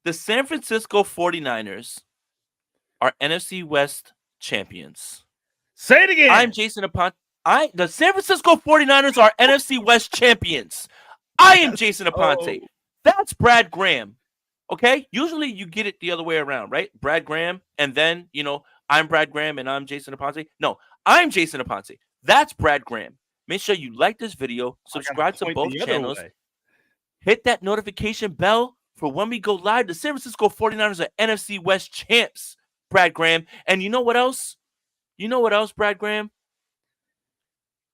The San Francisco 49ers are NFC West champions. Say it I'm again. Jason Aponte. The San Francisco 49ers are NFC West champions. I am Jason Aponte. Oh, That's Brad Graham. Okay? Usually you get it the other way around, right? Brad Graham, and then, I'm Brad Graham and I'm Jason Aponte. No, I'm Jason Aponte. That's Brad Graham. Make sure you like this video, I got to subscribe to point both the other channels, way. hit that notification bell for when we go live. The San Francisco 49ers are NFC West champs, Brad Graham. And you know what else? You know what else, Brad Graham?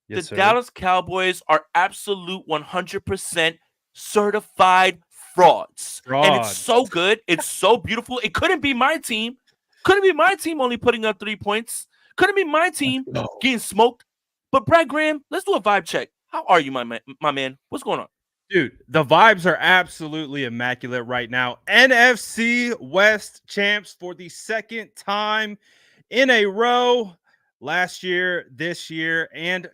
The Yes, sir. Dallas Cowboys are absolute 100% certified frauds. And it's Frauds. so good. It's so beautiful. It couldn't be my team. Couldn't be my team only putting up 3 points. Couldn't be my team No. getting smoked. But Brad Graham, let's do a vibe check. How are you, my man? What's going on? Dude, the vibes are absolutely immaculate right now. NFC West champs for the second time in a row. Last year, this year, and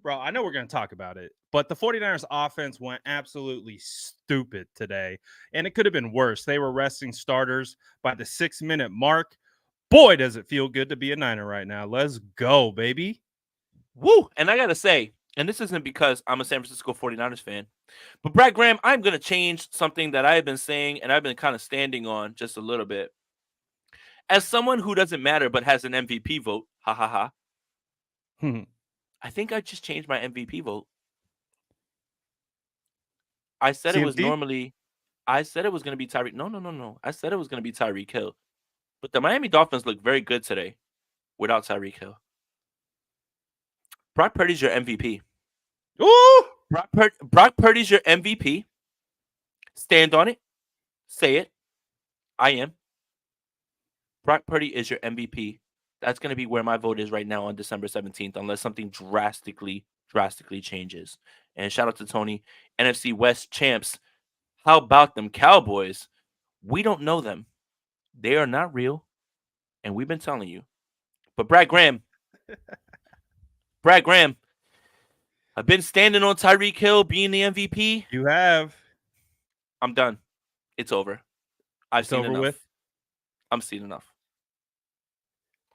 bro, I know we're going to talk about it, but the 49ers offense went absolutely stupid today, and it could have been worse. They were resting starters by the 6-minute mark. Boy, does it feel good to be a Niner right now. Let's go, baby. Woo! And I got to say, and this isn't because I'm a San Francisco 49ers fan, but Brad Graham, I'm going to change something that I've been saying and I've been kind of standing on just a little bit. As someone who doesn't matter but has an MVP vote, ha ha ha, I think I just changed my MVP vote. I said it was CMC? normally, I said it was going to be Tyreek. No. I said it was going to be Tyreek Hill. But the Miami Dolphins look very good today without Tyreek Hill. Brock Purdy's your MVP. Ooh! Brock Purdy's your MVP. Stand on it. Say it. I am. Brock Purdy is your MVP. That's going to be where my vote is right now on December 17th, unless something drastically changes. And shout out to Tony, NFC West champs. How about them Cowboys? We don't know them. They are not real, and we've been telling you. But Brad Graham, I've been standing on Tyreek Hill being the MVP. You have. I'm done. It's over. I've It's seen over enough. with. I'm seen enough.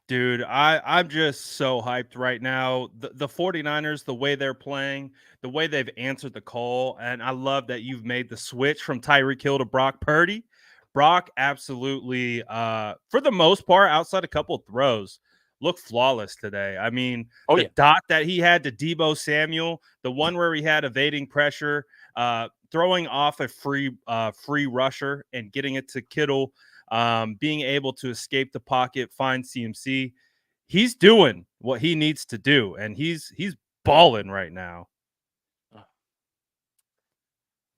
Dude, I'm just so hyped right now. The 49ers, the way they're playing, the way they've answered the call, and I love that you've made the switch from Tyreek Hill to Brock Purdy. Brock absolutely, for the most part, outside a couple of throws, looked flawless today. I mean, Oh, the yeah. dot that he had to Deebo Samuel, the one where he had evading pressure, throwing off a free rusher and getting it to Kittle, being able to escape the pocket, find CMC. He's doing what he needs to do, and he's balling right now.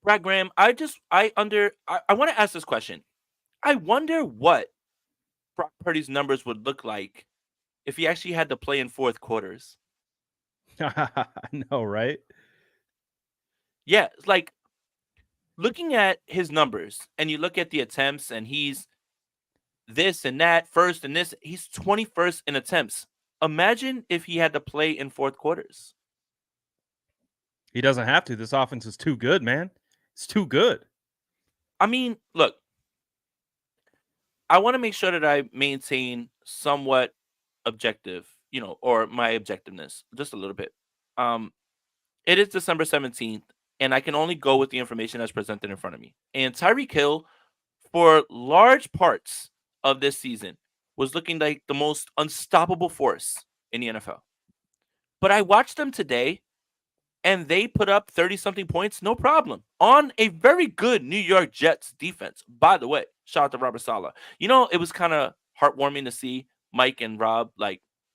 Brad Graham, I want to ask this question. I wonder what Brock Purdy's numbers would look like if he actually had to play in fourth quarters. I know, right? Yeah, it's like looking at his numbers and you look at the attempts and he's this and that, first and this, he's 21st in attempts. Imagine if he had to play in fourth quarters. He doesn't have to. This offense is too good, man. It's too good. I mean, look, I want to make sure that I maintain somewhat objective, or my objectiveness just a little bit. It is December 17th, and I can only go with the information that's presented in front of me. And Tyreek Hill, for large parts of this season, was looking like the most unstoppable force in the NFL. But I watched them today, and they put up 30-something points, no problem, on a very good New York Jets defense. By the way, shout out to Robert Saleh. It was kind of heartwarming to see Mike and Rob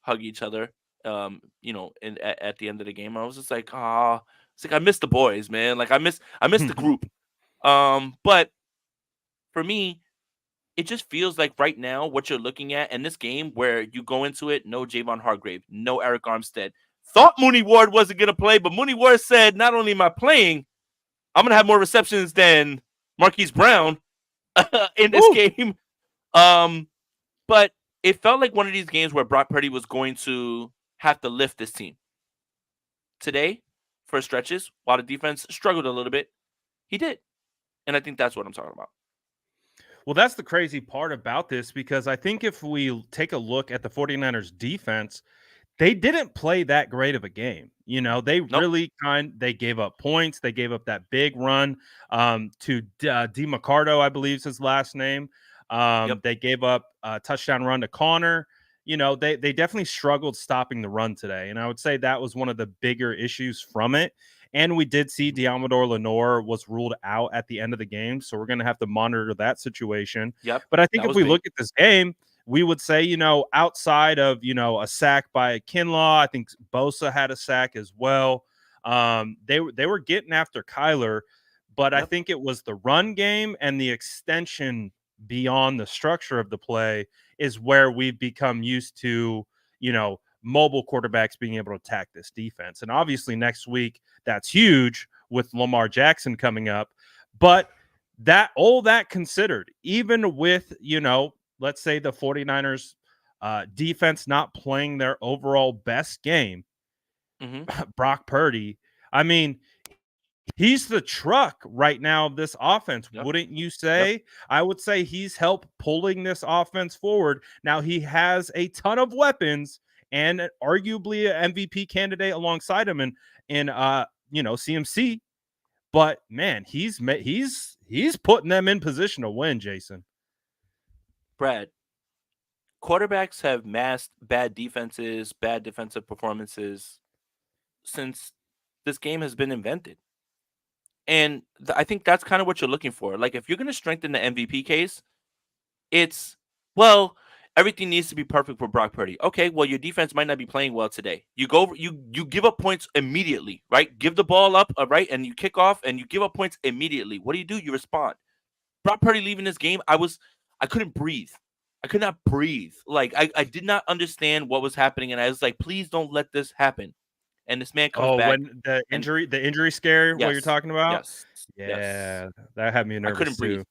hug each other. At the end of the game, I was just like, it's like I miss the boys, man. Like I miss the group. But for me, it just feels like right now what you're looking at in this game where you go into it, no Javon Hargrave, no Eric Armstead. Thought Mooney Ward wasn't going to play, but Mooney Ward said, not only am I playing, I'm going to have more receptions than Marquise Brown in this game. But it felt like one of these games where Brock Purdy was going to have to lift this team. Today, for stretches, while the defense struggled a little bit, he did. And I think that's what I'm talking about. Well, that's the crazy part about this because I think if we take a look at the 49ers defense, they didn't play that great of a game. They Nope. really they gave up points. They gave up that big run to DiMaccardo, I believe is his last name. Yep. They gave up a touchdown run to Connor. They definitely struggled stopping the run today, and I would say that was one of the bigger issues from it. And we did see Deommodore Lenoir was ruled out at the end of the game, so we're going to have to monitor that situation. Yep. But I think That if was we big. look at this game, we would say, outside of, a sack by Kinlaw, I think Bosa had a sack as well. They were getting after Kyler, but I Yep. think it was the run game and the extension beyond the structure of the play is where we've become used to, mobile quarterbacks being able to attack this defense. And obviously next week, that's huge with Lamar Jackson coming up. But all that considered, even with, let's say the 49ers defense not playing their overall best game, Hmm. Brock Purdy, I mean, he's the truck right now of this offense, Yep. wouldn't you Yep. say? I would say he's helped pulling this offense forward. Now he has a ton of weapons and arguably an MVP candidate alongside him in CMC. But man, he's putting them in position to win, Jason. Brad, quarterbacks have masked bad defenses, bad defensive performances since this game has been invented. And I think that's kind of what you're looking for. Like, if you're going to strengthen the MVP case, it's, well, everything needs to be perfect for Brock Purdy. Okay, well, your defense might not be playing well today. You give up points immediately, right? Give the ball up, right, and you kick off and you give up points immediately. What do? You respond. Brock Purdy leaving this game, I couldn't breathe. I could not breathe. Like, I did not understand what was happening, and I was like, please don't let this happen. And this man comes Oh, back, when the and injury scare, what you're yes, talking about? yes, yes. Yeah, that had me I nervous couldn't breathe. too.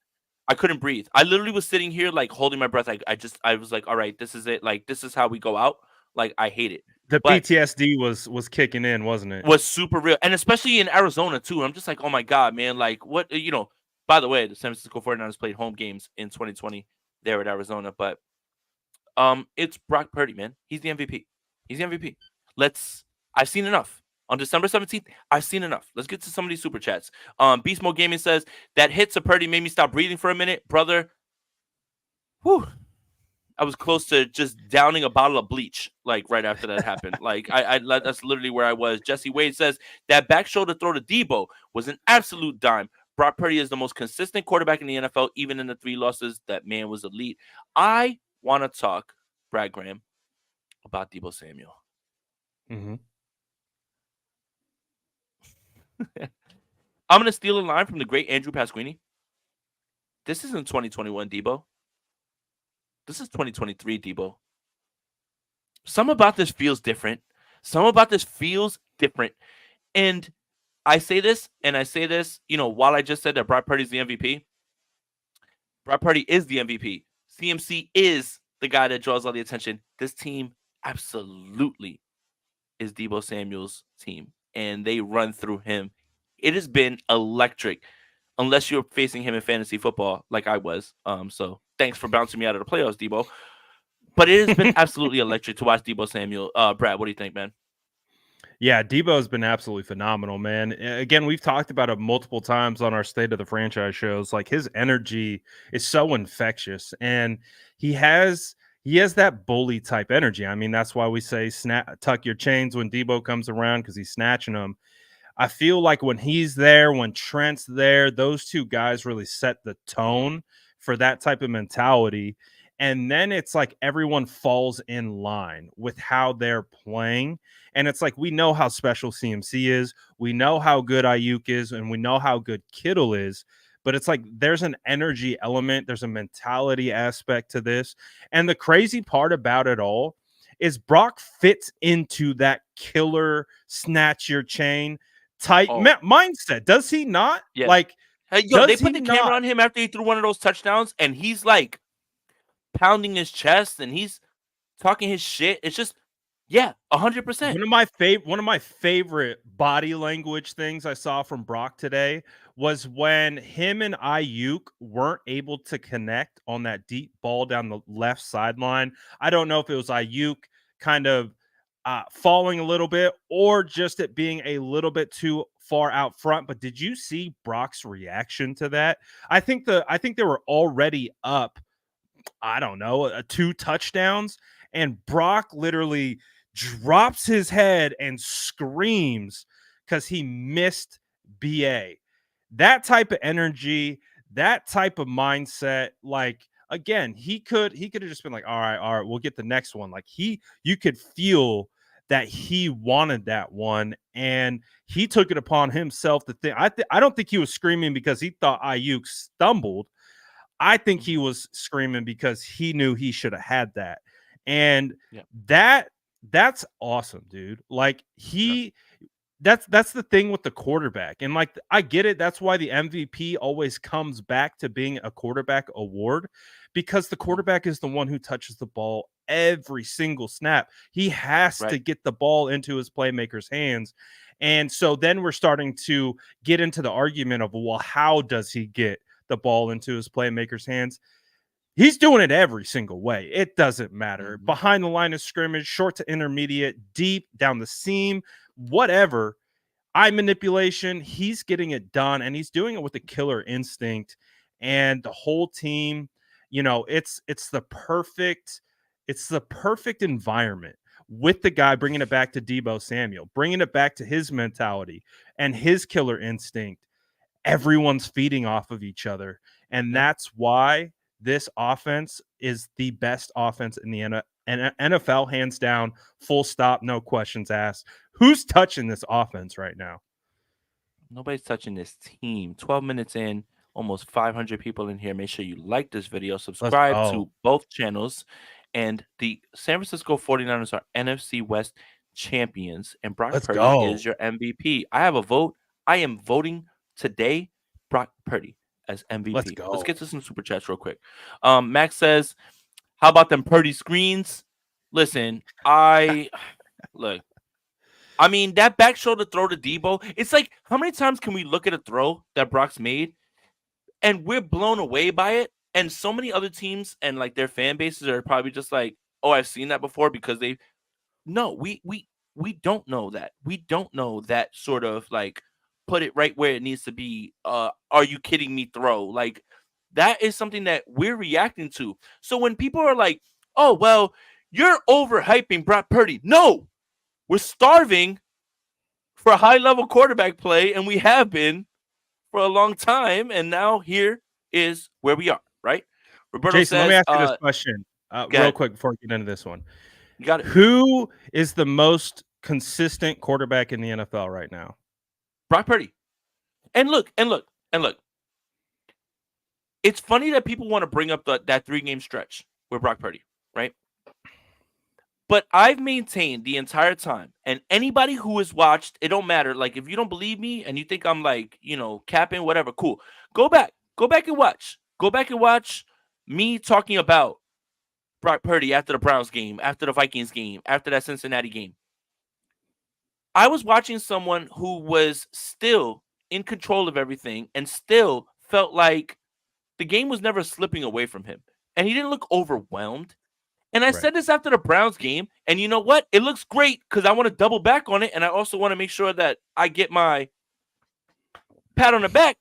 I couldn't breathe. I literally was sitting here like holding my breath. I was like, all right, this is it. Like, this is how we go out. Like, I hate it. The But PTSD was kicking in, wasn't it? was super real. And especially in Arizona too. I'm just like, oh my God, man. Like, what, by the way, the San Francisco 49ers played home games in 2020 there at Arizona. But it's Brock Purdy, man. He's the MVP. He's the MVP. I've seen enough. On December 17th, I've seen enough. Let's get to some of these super chats. Beast Mode Gaming says that hits of Purdy made me stop breathing for a minute, brother. Whew. I was close to just downing a bottle of bleach, like right after that happened. Like that's literally where I was. Jesse Wade says that back shoulder throw to Deebo was an absolute dime. Brock Purdy is the most consistent quarterback in the NFL, even in the 3 losses. That man was elite. I want to talk, Brad Graham, about Deebo Samuel. Mm-hmm. I'm going to steal a line from the great Andrew Pasquini. This isn't 2021 Deebo. This is 2023 Deebo. Some about this feels different. And I say this, while I just said that Brock Purdy is the MVP, Brock Purdy is the MVP. CMC is the guy that draws all the attention. This team absolutely is Deebo Samuel's team, and they run through him. It has been electric, unless you're facing him in fantasy football like I was. So thanks for bouncing me out of the playoffs, Deebo. But it has been absolutely electric to watch Deebo Samuel. Brad, what do you think, man? Yeah, Deebo has been absolutely phenomenal, man. Again, we've talked about it multiple times on our State of the Franchise shows. Like his energy is so infectious, and he has that bully type energy. I mean, that's why we say tuck your chains when Deebo comes around because he's snatching them. I feel like when he's there, when Trent's there, those two guys really set the tone for that type of mentality. And then it's like everyone falls in line with how they're playing. And it's like we know how special CMC is, we know how good Ayuk is, and we know how good Kittle is. But it's like there's an energy element, there's a mentality aspect to this. And the crazy part about it all is Brock fits into that killer snatch your chain type Oh, mindset. Does he not? yeah. Like, Hey, yo, they does put he the not? camera on him after he threw one of those touchdowns, and he's like pounding his chest and he's talking his shit. It's just Yeah, 100%. One of my favorite body language things I saw from Brock today was when him and Ayuk weren't able to connect on that deep ball down the left sideline. I don't know if it was Ayuk kind of falling a little bit or just it being a little bit too far out front. But did you see Brock's reaction to that? I think they were already up, I don't know, 2 touchdowns, and Brock literally drops his head and screams because he missed BA. That type of energy, that type of mindset, like again, he could have just been like, all right, we'll get the next one. Like you could feel that he wanted that one, and he took it upon himself to think. I don't think he was screaming because he thought Ayuk stumbled. I think he Mhm. was screaming because he knew he should have had that. And Yeah. that that's awesome, dude. Like Yeah. that's the thing with the quarterback. And like I get it, that's why the MVP always comes back to being a quarterback award, because the Mhm. quarterback is the one who touches the ball every single snap. He has to Right. get the ball into his playmakers' hands. And so then we're starting to get into the argument of, well, how does he get the ball into his playmakers' hands? He's doing it every single way. It doesn't matter. Mhm. Behind the line of scrimmage, short to intermediate, deep, down the seam, whatever. Eye manipulation, he's getting it done, and he's doing it with a killer instinct. And the whole team, it's the perfect environment with the guy, bringing it back to Deebo Samuel, bringing it back to his mentality and his killer instinct. Everyone's feeding off of each other. And Yeah. that's why this offense is the best offense in the NFL, hands down, full stop, no questions asked. Who's touching this offense right now? Nobody's touching this team. 12 minutes in, almost 500 people in here. Make sure you like this video, Let's subscribe go. to both channels. And the San Francisco 49ers are NFC West champions, and Brock Let's Purdy go. is your MVP. I have a vote. I am voting today Brock Purdy as Let's MVP. Let's go. get to some super chats real quick. Max says, how about them Purdy screens? Listen, look, I mean, that back shoulder throw to Deebo, it's like, how many times can we look at a throw that Brock's made and we're blown away by it? And so many other teams and like their fan bases are probably just like, oh, I've seen that before because they no, we don't know that. We don't know that sort of like put it right where it needs to be. Are you kidding me? Throw. Like that is something that we're reacting to. So when people are like, oh well, you're overhyping Brock Purdy. No, we're starving for high level quarterback play, and we have been for a long time. And now here is where we are, right? Roberto Jason, let me says, ask you this question real "Get quick before we get into this one. you got it, Who is the most consistent quarterback in the NFL right now? Brock Purdy." And look, and look, and look. It's funny that people want to bring up that 3 game stretch with Brock Purdy, right? But I've maintained the entire time, and anybody who has watched, it don't matter. Like, if you don't believe me and you think I'm like, capping, whatever, cool. Go back and watch. Go back and watch me talking about Brock Purdy after the Browns game, after the Vikings game, after that Cincinnati game. I was watching someone who was still in control of everything and still felt like the game was never slipping away from him. And he didn't look overwhelmed. And I Right. said this after the Browns game, and you know what? It looks great because I want to double back on it, and I also want to make sure that I get my pat on the back.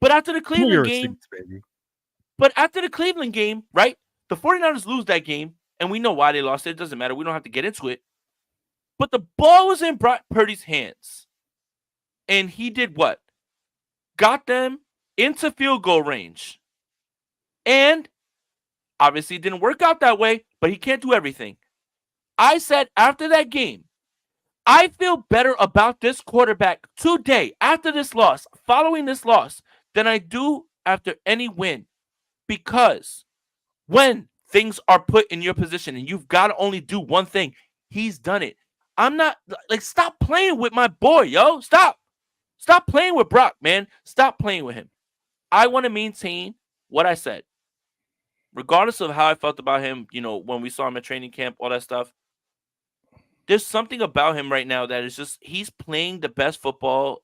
But after the Pull your Cleveland game, receipts, baby. right? The 49ers lose that game, and we know why they lost it. It doesn't matter. We don't have to get into it. But the ball was in Brock Purdy's hands. And he did what? Got them into field goal range. And obviously it didn't work out that way, but he can't do everything. I said after that game, I feel better about this quarterback today, after this loss, following this loss, than I do after any win. Because when things are put in your position and you've got to only do one thing, he's done it. I'm not like, stop playing with my boy, yo. Stop. Stop playing with Brock, man. Stop playing with him. I want to maintain what I said, regardless of how I felt about him, when we saw him at training camp, all that stuff. There's something about him right now that is just he's playing the best football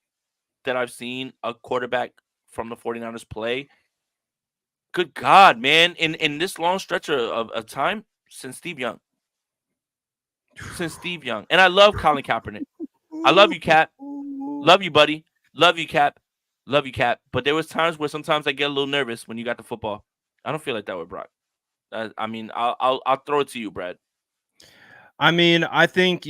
that I've seen a quarterback from the 49ers play. Good God, man. In this long stretch of time since Steve Young. Since Steve Young. And I love Colin Kaepernick. I love you, Cap. Love you, buddy. Love you, Cap. Love you, Cap. But there was times where sometimes I get a little nervous when you got the football. I don't feel like that with Brock. I mean, I'll throw it to you, Brad. I mean, I think,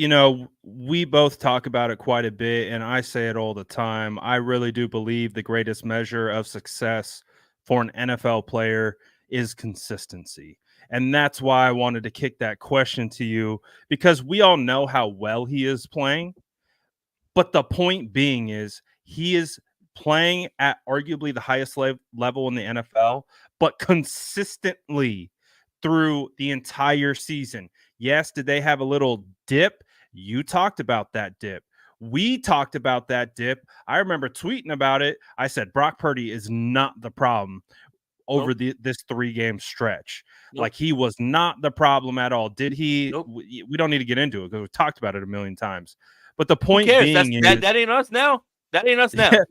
we both talk about it quite a bit, and I say it all the time. I really do believe the greatest measure of success for an NFL player is consistency. And that's why I wanted to kick that question to you, because we all know how well he is playing. But the point being is he is playing at arguably the highest level in the NFL, but consistently through the entire season. Yes, did they have a little dip? You talked about that dip. We talked about that dip. I remember tweeting about it. I said Brock Purdy is not the problem over Nope. this 3-game stretch. Nope. Like, he was not the problem at all. Did he? Nope. We don't need to get into it because we've talked about it a million times. But the Who point cares? being That is, ain't us now. That ain't us now. yeah,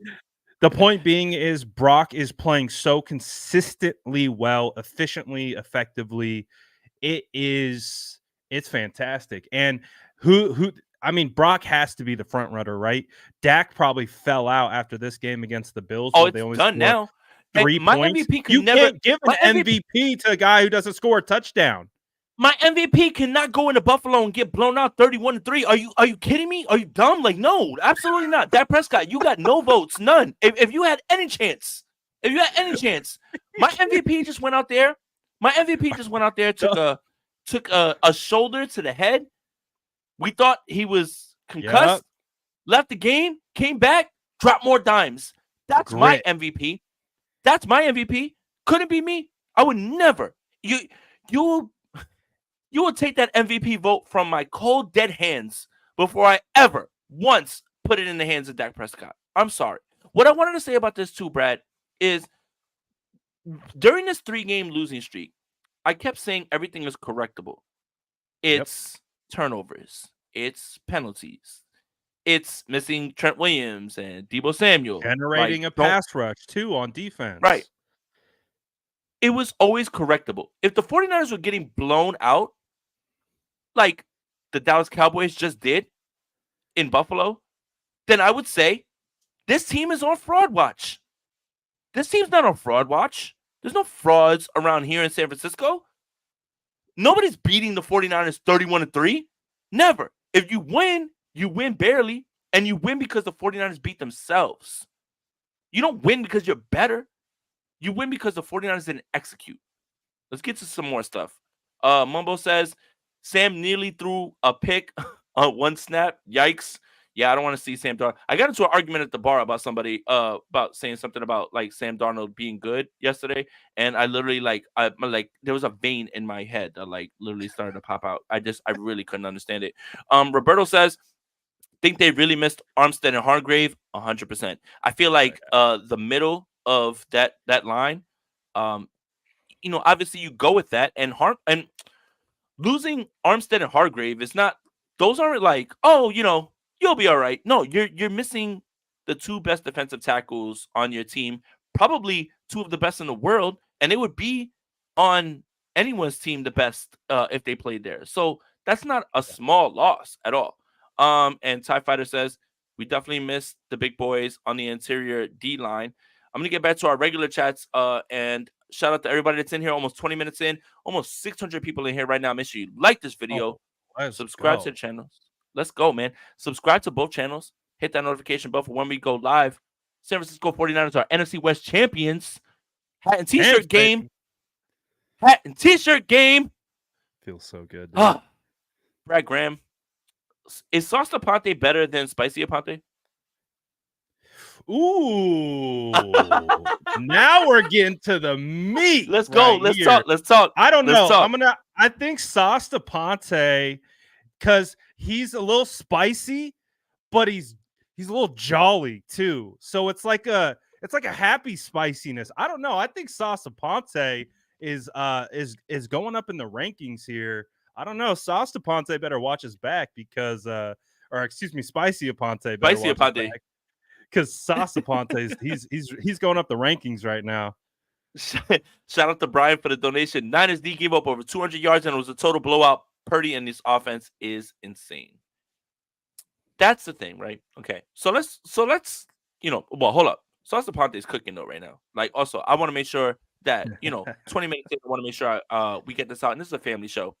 the point being is Brock is playing so consistently well, efficiently, effectively. It's fantastic. And who I mean, Brock has to be the front runner, right? Dak probably fell out after this game against the Bills Oh, where they it's only done scored now. And 3 points. You can't give My an MVP MVP to a guy who doesn't score a touchdown. my MVP cannot go into Buffalo and get blown out 31-3. Are you kidding me? Are you dumb? Like, no, absolutely not. Dak Prescott, you got no votes, none. If you had any chance, my MVP just went out there. My MVP just went out there, took a shoulder to the head. We thought he was Yep. concussed, left the game, came back, dropped more dimes. That's my Grit. MVP. That's my MVP. Couldn't be me. I would never. You you will take that MVP vote from my cold, dead hands before I ever once put it in the hands of Dak Prescott. I'm sorry. What I wanted to say about this too, Brad, is during this 3-game losing streak, I kept saying everything is correctable. Yep. It's turnovers, it's penalties, it's missing Trent Williams and Deebo Samuel. Like, Generating a don't pass rush too on right. defense. It was always correctable. If the 49ers were getting blown out, like the Dallas Cowboys just did in Buffalo, then I would say this team is on fraud watch. This team's not on fraud watch. There's no frauds around here in San Francisco. Nobody's beating the 49ers 31-3. Never. If you win barely, and you win because the 49ers beat themselves. You don't win because you're better. You win because the 49ers didn't execute. Let's get to some more stuff. Mumbo says Sam nearly threw a pick on one snap. Yikes. Yeah, I don't want to see Sam Darnold. I got into an argument at the bar about somebody about saying something about like Sam Darnold being good yesterday, and I literally like there was a vein in my head that like literally started to pop out. I really couldn't understand it. Roberto says think they really missed Armstead and Hargrave 100%. I feel like the middle of that line, um, obviously you go with that, and losing Armstead and Hargrave is not; those aren't like, oh, you'll be all right. No, you're missing the two best defensive tackles on your team, probably two of the best in the world, and it would be on anyone's team the best if they played there. So that's not a small loss at all. And TIE Fighter says we definitely missed the big boys on the interior D line. I'm gonna get back to our regular chats and shout out to everybody that's in here. Almost 20 minutes in, almost 600 people in here right now. Make sure you like this video, Oh, let's subscribe to the go. channels. Let's go, man. Subscribe to both channels. Hit that notification bell for when we go live. San Francisco 49ers are NFC West champions. Hat and t-shirt game. Hat and t-shirt game. Feels so good, dude. Ah, Brad Graham. Is Sauce Aponte better than Spicy Aponte? Ooh. Now we're getting to the meat. Let's go. Right Let's here. talk. Let's talk. I don't Let's know. talk. I think Sauce Ponte, because he's a little spicy, but he's a little jolly too. So it's like a happy spiciness. I don't know. I think Sauce Ponte is going up in the rankings here. I don't know. Sauce Ponte better watch his back because, or excuse me, Spicy Ponte better Spicy watch his Apande. back because Sauce Ponte he's going up the rankings right now. Shout out to Brian for the donation. Niners D gave up over 200 yards and it was a total blowout. Purdy and this offense is insane. That's the thing, right? Okay. So let's well, hold up. Sauce Ponte is cooking though right now. Like also, I want to make sure that, 20 minutes in, I want to make sure we get this out. And this is a family show.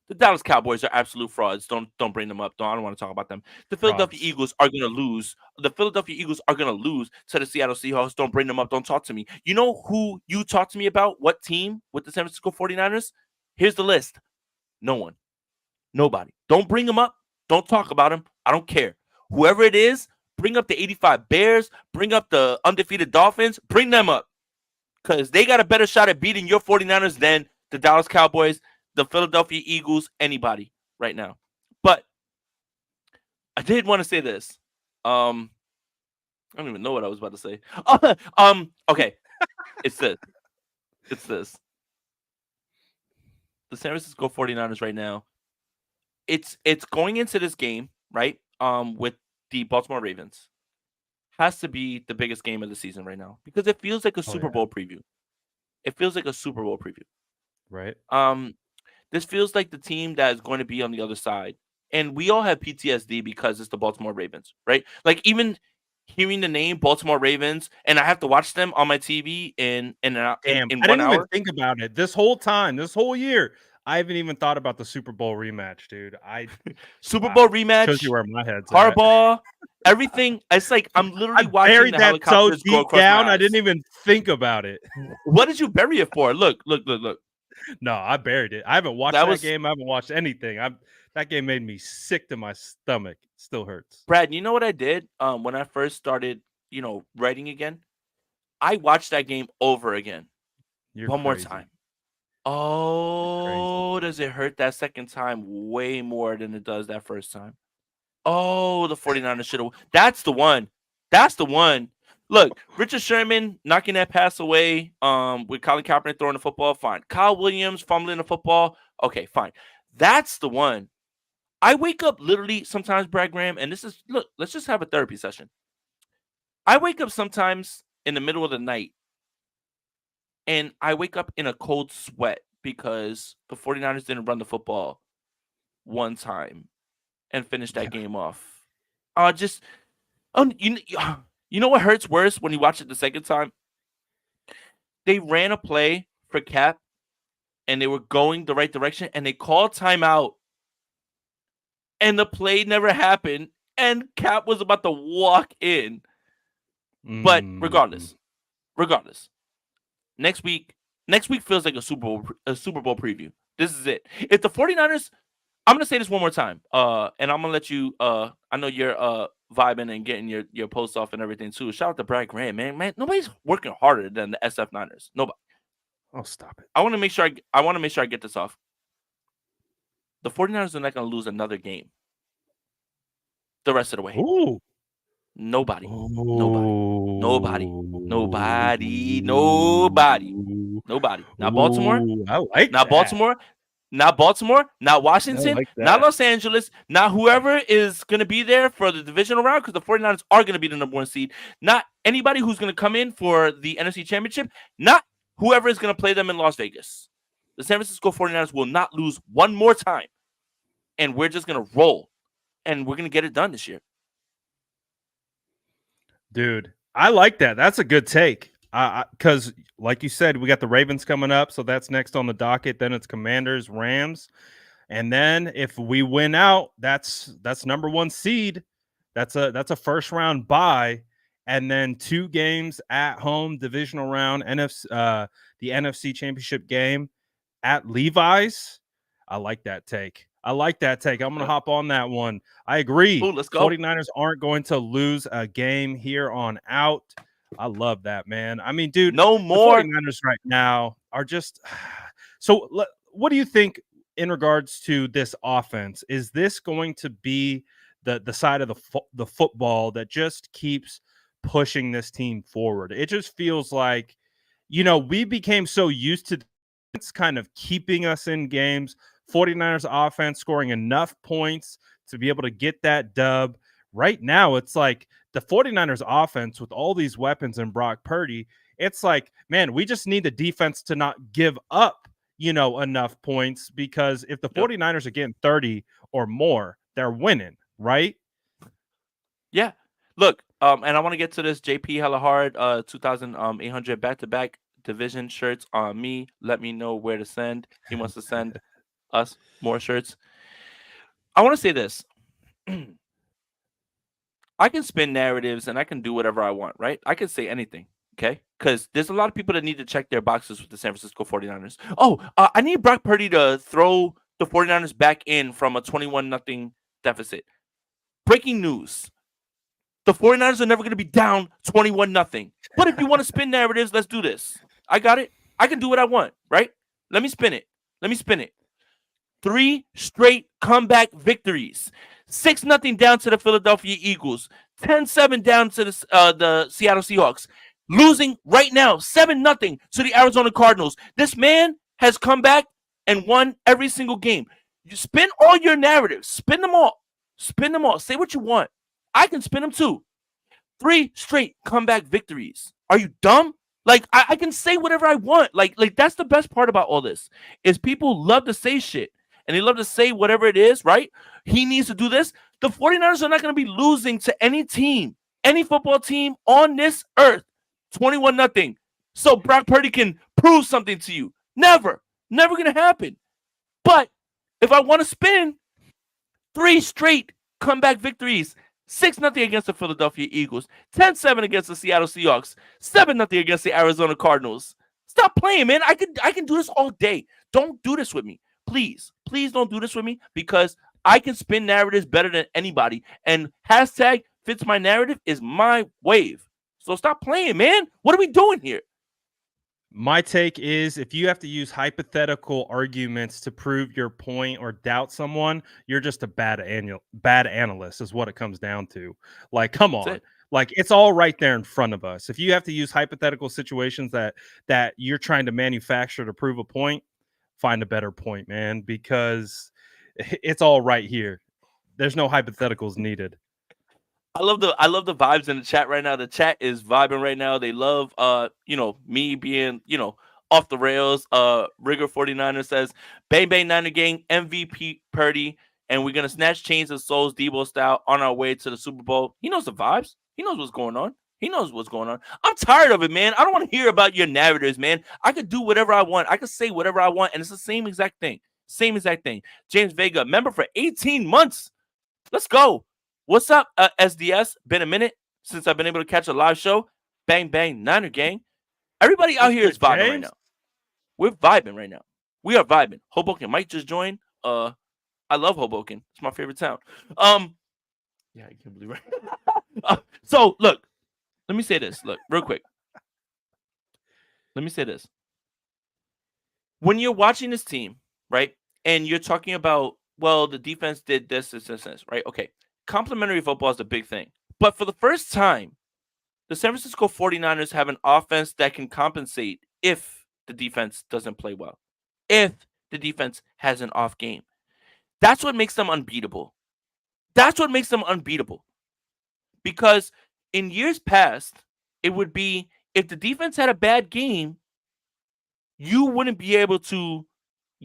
The Dallas Cowboys are absolute frauds. Don't bring them up. I don't want to talk about them. The Philadelphia Frauds. Eagles are gonna lose. The Philadelphia Eagles are gonna lose to the Seattle Seahawks. Don't bring them up. Don't talk to me. You know who you talk to me about? What team with the San Francisco 49ers? Here's the list. No one. Nobody. Don't bring them up. Don't talk about them. I don't care. Whoever it is, bring up the 85 Bears. Bring up the undefeated Dolphins. Bring them up. Because they got a better shot at beating your 49ers than the Dallas Cowboys, the Philadelphia Eagles, anybody right now. But I did want to say this. I don't even know what I was about to say. Okay. It's this. It's this. The San Francisco 49ers right now. It's going into this game, right? With the Baltimore Ravens. Has to be the biggest game of the season right now because it feels like a Oh Super yeah, Bowl preview. It feels like a Super Bowl preview. right. Um, this feels like the team that is going to be on the other side. And we all have PTSD because it's the Baltimore Ravens, right? Like even hearing the name Baltimore Ravens, and I have to watch them on my TV Damn, in I one didn't even hour. think about it this whole time, this whole year. I haven't even thought about the Super Bowl rematch, dude. Super Bowl Wow, shows you rematch, where my head's at. Harbaugh, everything. It's like I'm I literally watching buried the that so helicopters go deep across my down, I didn't eyes. even think about it. What did you bury it for? Look. No, I buried it. I haven't watched That that was game. I haven't watched anything. That game made me sick to my stomach. Still hurts. Brad. You know what I did? When I first started, writing again, I watched that game over again, You're one more crazy. time. You're crazy. Oh, does it hurt that second time way more than it does that first time? Oh, the 49ers should have. That's the one. That's the one. Look, Richard Sherman knocking that pass away with Colin Kaepernick throwing the football, fine. Kyle Williams fumbling the football, okay, fine. That's the one. I wake up literally sometimes, Brad Graham, and this is, look, let's just have a therapy session. I wake up sometimes in the middle of the night and I wake up in a cold sweat because the 49ers didn't run the football one time and finish that game off. Just you know what hurts worse when you watch it the second time? They ran a play for Cap and they were going the right direction and they called timeout and the play never happened and Cap was about to walk in. But Mm. regardless, next week feels like a Super Bowl preview. This is it. If the 49ers, I'm gonna say this one more time. And I'm gonna let you I know you're vibing and getting your posts off and everything too. Shout out to Brad Graham, man. Man, nobody's working harder than the SF Niners. Nobody. Oh, stop it. I want to make sure I want to make sure I get this off. The 49ers are not gonna lose another game the rest of the way. Ooh. Nobody. Nobody. Nobody. Ooh. Nobody. Nobody. Nobody. Not Baltimore. Ooh, I like Not that. Baltimore. Not Baltimore, not I Washington, like not that. Los Angeles, not whoever is going to be there for the divisional round because the 49ers are going to be the number one seed, not anybody who's going to come in for the NFC Championship, not whoever is going to play them in Las Vegas. The San Francisco 49ers will not lose one more time, and we're just going to roll, and we're going to get it done this year. Dude, I like that. That's a good take. Because, like you said, we got the Ravens coming up, so that's next on the docket. Then it's Commanders, Rams, and then if we win out, that's number one seed. That's a first round bye, and then 2 games at home, divisional round, the NFC Championship game at Levi's. I like that take. I like that take. I'm going to Yep. hop on that one. I agree. Ooh, let's go. 49ers aren't going to lose a game here on out. I love that, man. I mean, dude, No the more. 49ers right now are just so what do you think in regards to this offense? Is this going to be the side of the football that just keeps pushing this team forward? It just feels like we became so used to it's kind of keeping us in games, 49ers offense scoring enough points to be able to get that dub. Right now, it's like the 49ers offense with all these weapons and Brock Purdy, it's like, man, we just need the defense to not give up, enough points, because if the Yep. 49ers are getting 30 or more, they're winning, right? Yeah. Look, and I want to get to this JP Hella Hard 2,800 back-to-back division shirts on me. Let me know where to send. He wants to send us more shirts. I want to say this. I can spin narratives and I can do whatever I want, right? I can say anything, okay? Because there's a lot of people that need to check their boxes with the San Francisco 49ers. Oh, I need Brock Purdy to throw the 49ers back in from a 21-0 deficit. Breaking news. The 49ers are never going to be down 21-0. But if you want to spin narratives, let's do this. I got it. I can do what I want, right? Let me spin it. Let me spin it. 3 straight comeback victories. 6-0 down to the Philadelphia Eagles. 10-7 down to the Seattle Seahawks. Losing right now 7-0 to the Arizona Cardinals. This man has come back and won every single game. You spin all your narratives. Spin them all. Spin them all. Say what you want. I can spin them too. 3 straight comeback victories. Are you dumb? Like I can say whatever I want. Like that's the best part about all this is people love to say shit and they love to say whatever it is, right? He needs to do this. The 49ers are not going to be losing to any team, any football team on this earth, 21-0. So Brock Purdy can prove something to you. Never. Never going to happen. But if I want to spin 3 straight comeback victories, 6-0 against the Philadelphia Eagles, 10-7 against the Seattle Seahawks, 7-0 against the Arizona Cardinals. Stop playing, man. I can do this all day. Don't do this with me. Please, please don't do this with me because I can spin narratives better than anybody. And hashtag fits my narrative is my wave. So stop playing, man. What are we doing here? My take is if you have to use hypothetical arguments to prove your point or doubt someone, you're just a bad analyst is what it comes down to. Like, come That's on. it. Like it's all right there in front of us. If you have to use hypothetical situations that you're trying to manufacture to prove a point, find a better point, man, because it's all right here. There's no hypotheticals needed. I love the vibes in the chat right now. The chat is vibing right now. They love me being, off the rails. Rigger 49er says, Bang Bang Niner Gang, MVP Purdy, and we're gonna snatch chains of souls Deebo style on our way to the Super Bowl. He knows the vibes. He knows what's going on. He knows what's going on. I'm tired of it, man. I don't want to hear about your narratives, man. I could do whatever I want. I could say whatever I want, and it's the same exact thing. Same exact thing. James Vega, member for 18 months. Let's go. What's up, SDS? Been a minute since I've been able to catch a live show. Bang, bang, Niner Gang. Everybody out here Mr. is vibing right James? now. We're vibing right now. We are vibing. Hoboken Mike just joined. I love Hoboken. It's my favorite town. Yeah, I can't believe it. So, look, let me say this. Look, real quick. Let me say this. When you're watching this team, right, and you're talking about, well, the defense did this, right? Okay. Complementary football is a big thing. But for the first time, the San Francisco 49ers have an offense that can compensate if the defense doesn't play well, if the defense has an off game. That's what makes them unbeatable. That's what makes them unbeatable. Because in years past, it would be if the defense had a bad game, you wouldn't be able to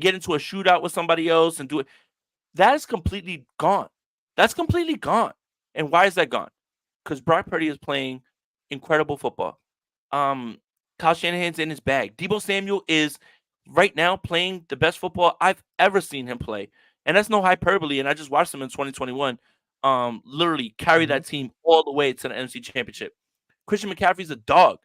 get into a shootout with somebody else and do it. That is completely gone. That's completely gone. And why is that gone? Because Brock Purdy is playing incredible football. Kyle Shanahan's in his bag. Deebo Samuel is right now playing the best football I've ever seen him play. And that's no hyperbole. And I just watched him in 2021 literally carry Mhm. that team all the way to the NFC Championship. Christian McCaffrey's a dog.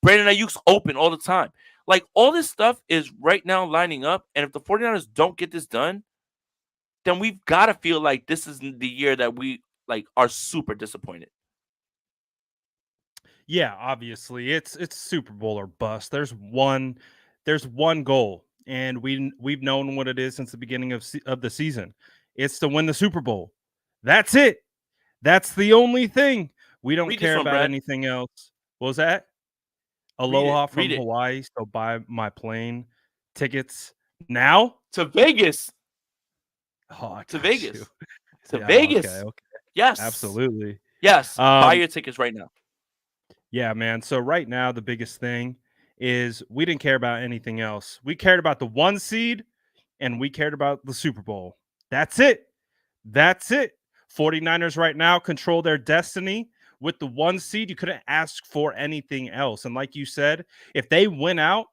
Brandon Ayuk's open all the time. Like all this stuff is right now lining up. And if the 49ers don't get this done, then we've got to feel like this is the year that we like are super disappointed. Yeah, obviously it's Super Bowl or bust. There's one goal, and we've known what it is since the beginning of the season. It's to win the Super Bowl. That's it. That's the only thing. We don't Read this care one, about Brad. anything else. What was that? Read it. Aloha Read from it. Hawaii. So buy my plane tickets now. To Vegas. Oh, I To got you. Vegas. To Yeah, okay, Vegas. okay. Yes. Absolutely. Yes. Buy Um, your tickets right now. yeah, man. So right now the biggest thing is we didn't care about anything else. We cared about the 1 seed and we cared about the Super Bowl. That's it. That's it. 49ers right now control their destiny with the 1 seed. You couldn't ask for anything else. And like you said, if they win out,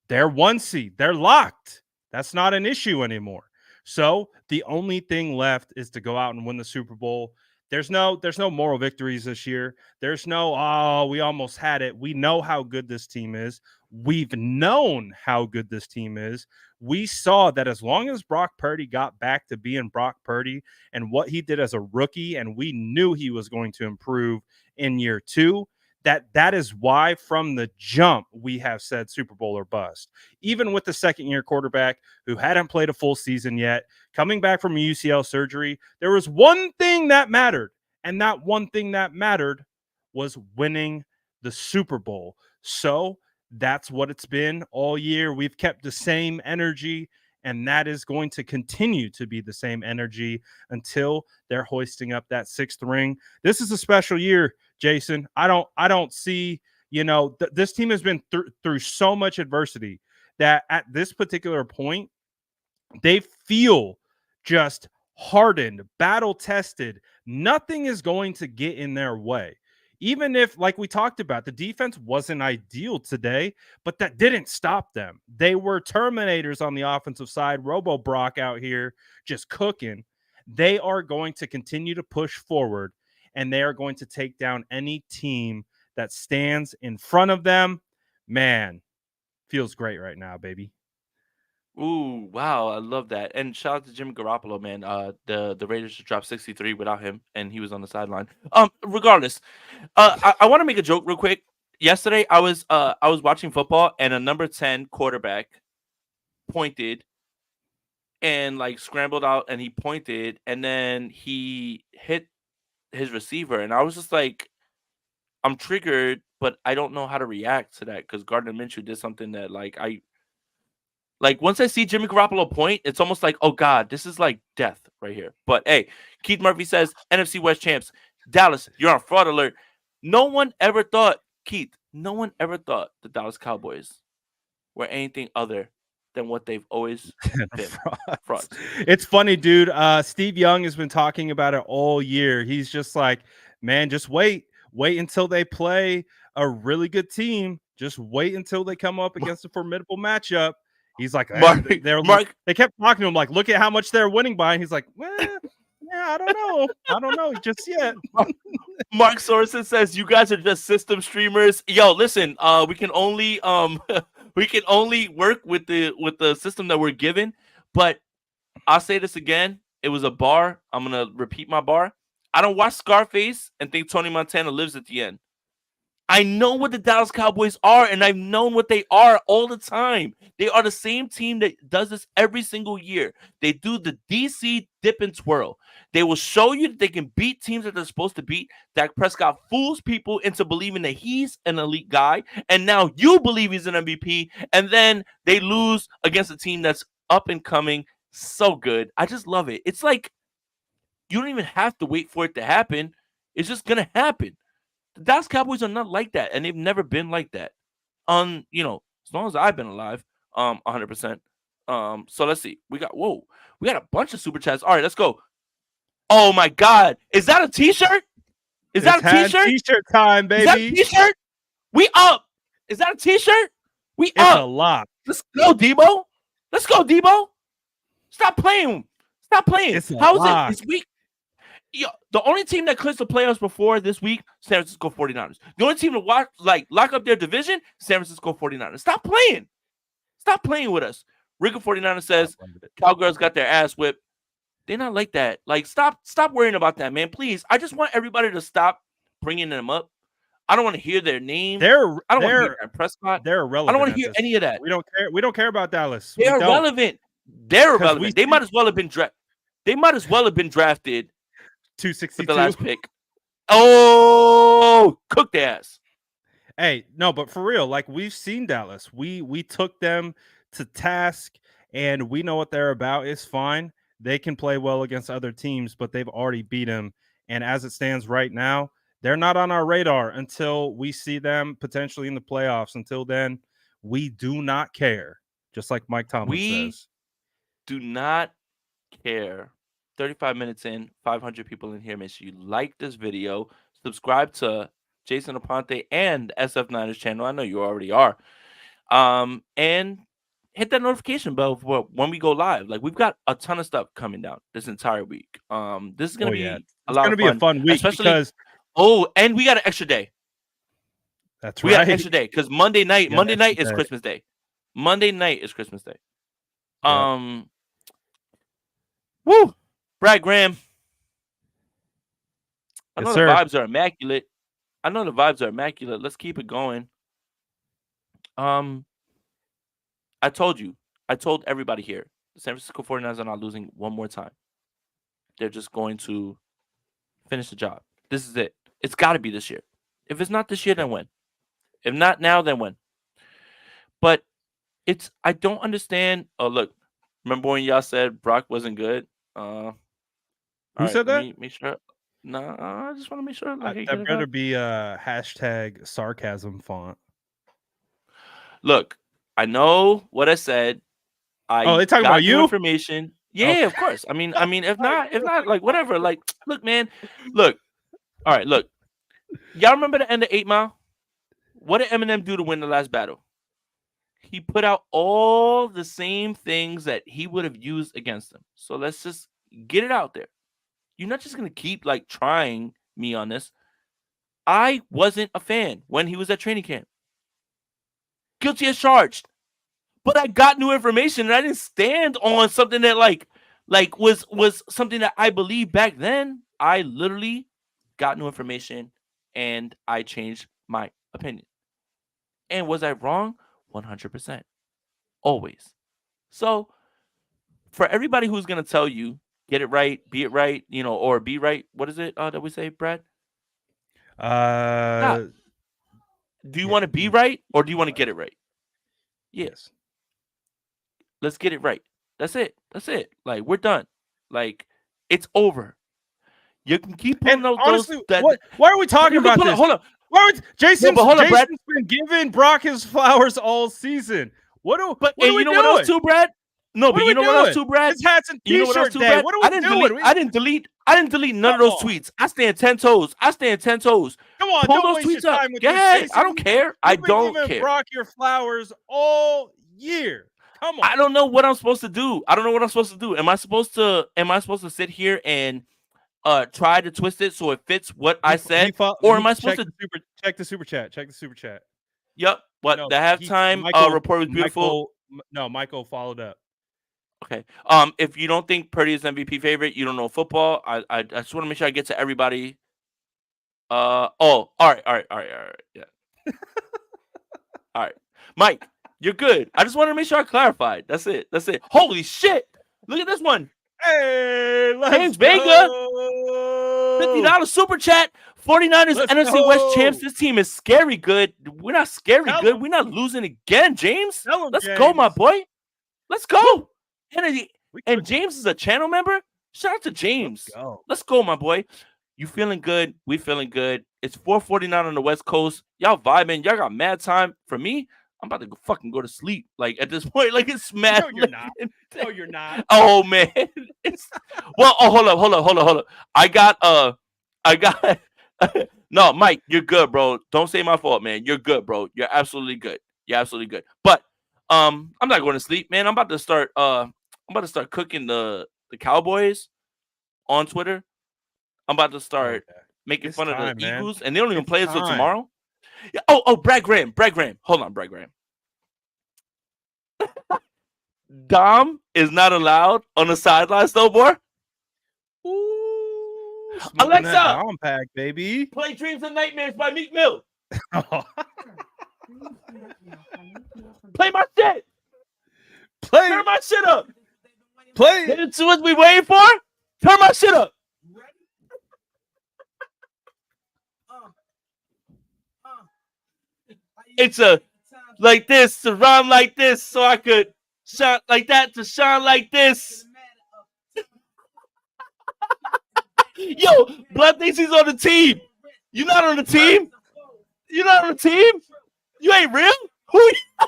they're 1 seed. They're locked. That's not an issue anymore. So the only thing left is to go out and win the Super Bowl. There's no moral victories this year. There's no, oh, we almost had it. We know how good this team is. We've known how good this team is. We saw that as long as Brock Purdy got back to being Brock Purdy and what he did as a rookie, and we knew he was going to improve in year 2, that is why from the jump we have said Super Bowl or bust. Even with the second year quarterback who hadn't played a full season yet, coming back from UCL surgery, there was one thing that mattered, and that one thing that mattered was winning the Super Bowl. So that's what it's been all year. We've kept the same energy, and that is going to continue to be the same energy until they're hoisting up that 6th ring. This is a special year, Jason. I don't see, this team has been through so much adversity that at this particular point they feel just hardened, battle tested. Nothing is going to get in their way. Even if, like we talked about, the defense wasn't ideal today, but that didn't stop them. They were Terminators on the offensive side. Robo Brock out here just cooking. They are going to continue to push forward, and they are going to take down any team that stands in front of them. Man, feels great right now, baby. Ooh, wow, I love that. And shout out to Jimmy Garoppolo, man. The Raiders just dropped 63 without him, and he was on the sideline. Regardless, I want to make a joke real quick. Yesterday, I was watching football, and a number 10 quarterback pointed and like scrambled out, and he pointed, and then he hit his receiver, and I was just like, I'm triggered, but I don't know how to react to that because Gardner Minshew did something that like once I see Jimmy Garoppolo point, it's almost like, oh God, this is like death right here. But hey, Keith Murphy says NFC West champs, Dallas, you're on fraud alert. No one ever thought, Keith, no one ever thought the Dallas Cowboys were anything other than what they've always been. Frauds. Frauds. It's funny, dude. Steve Young has been talking about it all year. He's just like, man, just wait until they play a really good team. Just wait until they come up against a formidable matchup. He's like, Mark, Mark, they kept talking to him like, look at how much they're winning by. And he's like, well, yeah, I don't know just yet. Mark Sorensen says you guys are just system streamers. Yo, listen, we can only we can only work with the system that we're given. But I'll say this again. It was a bar. I'm gonna repeat my bar. I don't watch Scarface and think Tony Montana lives at the end. I know what the Dallas Cowboys are, and I've known what they are all the time. They are the same team that does this every single year. They do the DC dip and twirl. They will show you that they can beat teams that they're supposed to beat. Dak Prescott fools people into believing that he's an elite guy, and now you believe he's an MVP, and then they lose against a team that's up and coming. So good. I just love it. It's like you don't even have to wait for it to happen. It's just going to happen. The Dallas Cowboys are not like that, and they've never been like that. As long as I've been alive, 100%. So let's see. We got a bunch of super chats. All right, let's go. Oh my God, is that a T-shirt? Is It's that a hat T-shirt? t-shirt time, Is that a baby. T-shirt? We up. Is that a T-shirt? We It's a up. lot. Let's go, Deebo. Let's go, Deebo. Stop playing. Stop playing. It's a How is it? lot. Is we the only team that clinched the playoffs before this week, San Francisco 49ers. The only team to lock up their division, San Francisco 49ers. Stop playing. Stop playing with us. Rico 49er says, Cowgirls got their ass whipped. They're not like that. Like, stop worrying about that, man. Please. I just want everybody to stop bringing them up. I don't want to hear their name. I don't want to hear Dak Prescott. They're I don't irrelevant. want to hear any of that. We don't care. We don't care about Dallas. They are relevant. They're irrelevant. They might as well have been drafted. They might as well have been drafted 262 with the last pick. Oh, cooked ass. Hey, no, but for real, like we've seen Dallas. We took them to task and we know what they're about. It's fine. they can play well against other teams, but they've already beat them. And as it stands right now, they're not on our radar until we see them potentially in the playoffs. Until then, we do not care. Just like Mike Tomlin We says. do not care. 35 minutes in, 500 people in here. Make sure you like this video, subscribe to Jason Aponte and SF Niners channel. I know you already are. And hit that notification bell for when we go live. Like, we've got a ton of stuff coming down this entire week. This is gonna Oh yeah, be a it's lot going to of be a fun, fun week especially. because Oh, and we got an extra day. that's We got an right. extra day because Monday night. We got an Monday night extra is day. Christmas Day. Monday night is Christmas Day. Yep. Woo, Brad Graham. I Yes, know sir. the vibes are immaculate. Let's keep it going. I told you. I told everybody here. The San Francisco 49ers are not losing one more time. They're just going to finish the job. This is it. It's got to be this year. If it's not this year, then when? If not now, then when? But I don't understand. Oh, look. Remember when y'all said Brock wasn't good? All Who right, said let that? me make sure. No, I just want to make sure like I get That it better up. be a hashtag sarcasm font. Look, I know what I said. Oh, I they talking about got new you? information. Yeah, Okay. of course. I mean, if not, like whatever. Like, look, man. Look. All right, look. Y'all remember the end of 8 Mile? What did Eminem do to win the last battle? He put out all the same things that he would have used against him. So let's just get it out there. You're not just gonna keep like trying me on this. I wasn't a fan when he was at training camp. Guilty as charged. But I got new information and I didn't stand on something that was something that I believed back then. I literally got new information and I changed my opinion. And was I wrong? 100%. Always. So for everybody who's gonna tell you, get it right, be it right, or be right. What is it that we say, Brad? Stop. Uh, Do you yeah, want to be you right or do you be want to right. get it right? Yeah. Yes. Let's get it right. That's it. That's it. Like, we're done. Like, it's over. You can keep And pulling out those honestly, that why are we talking you can about pull it. this? Hold on. Why would No, but hold on, Brad. Jason's been giving Brock his flowers all season? What But are and we you know what else doing? too, Brad? No, What but are you we know what else doing? too, Brad? It's hats and You know what else t-shirt too, day. Brad? What are I we didn't doing? delete I didn't delete I didn't delete none Come of those on. tweets. I stand 10 toes. I stand 10 toes. Come on, Pull don't those waste your tweets up. time with Go this, ahead. I Jason. don't care. I You've been don't giving care. Brock your flowers all year. Come on. I don't know what I'm supposed to do. I don't know what I'm supposed to do. Am I supposed to sit here and try to twist it so it fits what I said? Or am I supposed to Check the super chat. Check the super chat. Yep. What No, the halftime report was beautiful. Michael followed up. Okay. If you don't think Purdy is MVP favorite, you don't know football. I just want to make sure I get to everybody. All right. Yeah. All right. Mike, you're good. I just wanted to make sure I clarified. That's it. Holy shit. Look at this one. Hey, James Vega, $50 super chat. 49ers NFC West champs. This team is scary good. We're not scary good. We're not losing again, James. Let's go, my boy. Let's go. And James is a channel member. Shout out to James. Let's go, my boy. You feeling good? We feeling good. It's 4:49 on the West Coast. Y'all vibing. Y'all got mad time. For me, I'm about to go to sleep. Like, at this point, like, it's mad. No, you're not. No, you're not. Oh man. Hold up. I got no, Mike, you're good, bro. Don't say my fault, man. You're good, bro. You're absolutely good. But I'm not going to sleep, man. I'm about to start cooking the Cowboys on Twitter. I'm about to start making fun of the Eagles, and they don't even play until tomorrow. Yeah. Oh, Brad Graham. Hold on, Brad Graham. Dom is not allowed on the sidelines, though, boy. Ooh, Alexa, Dom pack, baby. Play Dreams and Nightmares by Meek Mill. Play my shit. Turn my shit up. It's what we waiting for. Turn my shit up. It's a like this to rhyme like this, so I could shine like that to shine like this. Yo, Blood thinks he's on the team. You not on the team? You not on the team? You ain't real? Who you?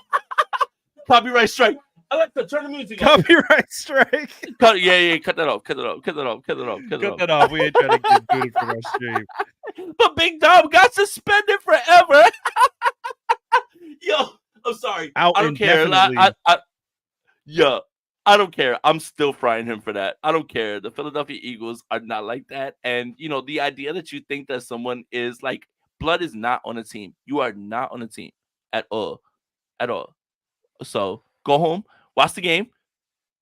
Copyright strike. Alexa, turn the music off. Copyright strike. Cut that off. Cut that off. Cut that off. Cut that off. Cut that Cut off. that off. We ain't trying to get booted from our stream. But Big Dom got suspended forever. Yo, I'm sorry. Out I don't care. indefinitely. Yeah, I don't care. I'm still frying him for that. I don't care. The Philadelphia Eagles are not like that. And, the idea that you think that someone is like, Blood is not on a team. You are not on a team at all. At all. So go home, watch the game.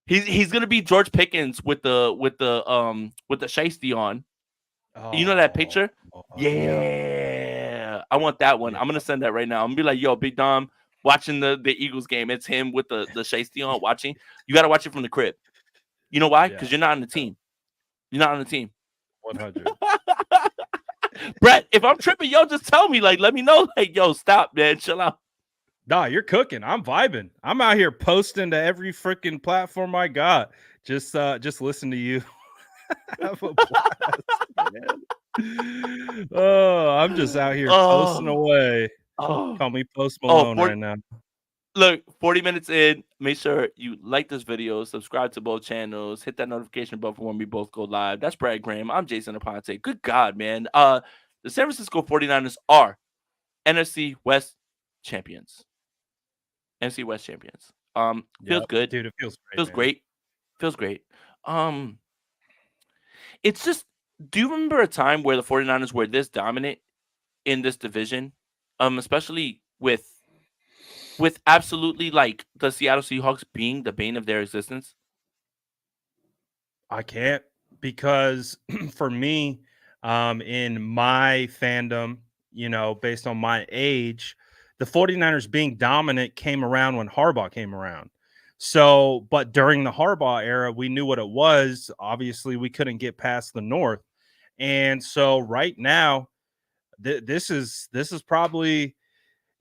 He's gonna be George Pickens with the shiesty on. You know that picture? Yeah. I want that one. Yeah. I'm gonna send that right now. I'm gonna be like, yo, Big Dom watching the Eagles game. It's him with the shiesty on watching. You gotta watch it from the crib. You know why? Because you're not on the team. You're not on the team. 100. Brett, if I'm tripping, yo, just tell me. Like, let me know. Like, yo, stop, man. Chill out. Nah, you're cooking. I'm vibing. I'm out here posting to every freaking platform I got. Just listen to you. Have a blast, man. Oh, I'm just out here posting away. Call me Post Malone right now. Look, 40 minutes in. Make sure you like this video, subscribe to both channels, hit that notification bell for when we both go live. That's Brad Graham. I'm Jason Aponte. Good God, man. The San Francisco 49ers are NFC West champions. NFC West champions. Feels good. Dude, it feels great. Feels great. Feels great. It's just, do you remember a time where the 49ers were this dominant in this division? Especially with absolutely like the Seattle Seahawks being the bane of their existence? I can't, because for me, in my fandom, based on my age, the 49ers being dominant came around when Harbaugh came around. So, but during the Harbaugh era, we knew what it was. Obviously, we couldn't get past the North. And so right now, this is probably,